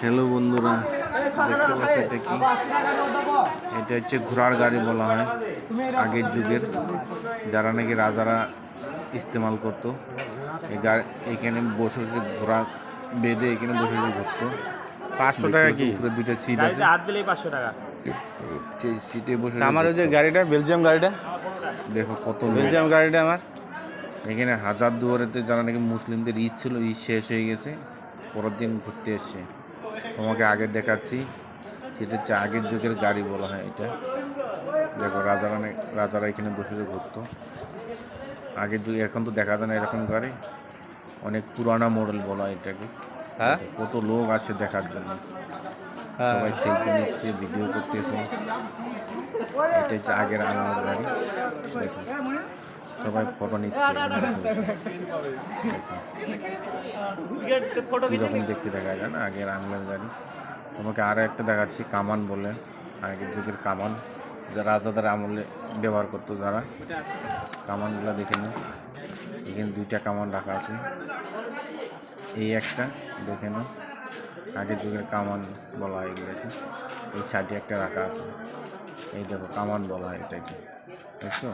Hello বন্ধুরা, দেখতে পাচ্ছ এটা কি? এটা হচ্ছে ঘোড়ার গাড়ি বলা হয়। আগের যুগের যারা নাকি রাজারা ইস্তেমাল করতো, এখানে বসে বসে ঘোড়া বেঁধে এখানে বসে বসে ঘুরতো। 500 টাকা কি? উপরে দুইটা সিট আছে, হাত দিলেই 500 টাকা। সেই সিটে বসে আমার ওই যে ঘুরতো। গাড়িটা, বেলজিয়াম গাড়িটা, দেখো কত লোক। বেলজিয়াম গাড়িটা আমার। এখানে হাজার দুয়ারেতে যারা নাকি মুসলিমদের ঈদ ছিল, ঈদ শেষ হয়ে গেছে, পরের দিন ঘুরতে এসছে। তোমাকে আগে দেখাচ্ছি, এটা হচ্ছে আগের যুগের গাড়ি বলা হয় এটা। দেখো রাজারা এখানে বসে ঘুরতো আগের যুগে। এখন তো দেখা যায় না এরকম গাড়ি, অনেক পুরানা মডেল বলা হয় এটাকে। হ্যাঁ, কত লোক আসে দেখার জন্য, সবাই সেলফি নিচ্ছে, ভিডিও করতেছে। এটা হচ্ছে আগের আমলের গাড়ি। দেখো সবাই ফটো নিচ্ছে। কিরকম দেখতে দেখা যায় না আগের আমলের গাড়ি। তোমাকে আরো একটা দেখাচ্ছি, কামান বলে, আগের যুগের কামান, যা রাজাদের আমলে ব্যবহার করতো যারা। কামানগুলো দেখে নিন, এখানে দুইটা কামান রাখা আছে। এই একটা দেখে নাও, আগের যুগের কামান বলা হয় এগুলোকে। এই সাইডে একটা রাখা আছে, এই দেখো কামান বলা হয় এটাকে, দেখছো?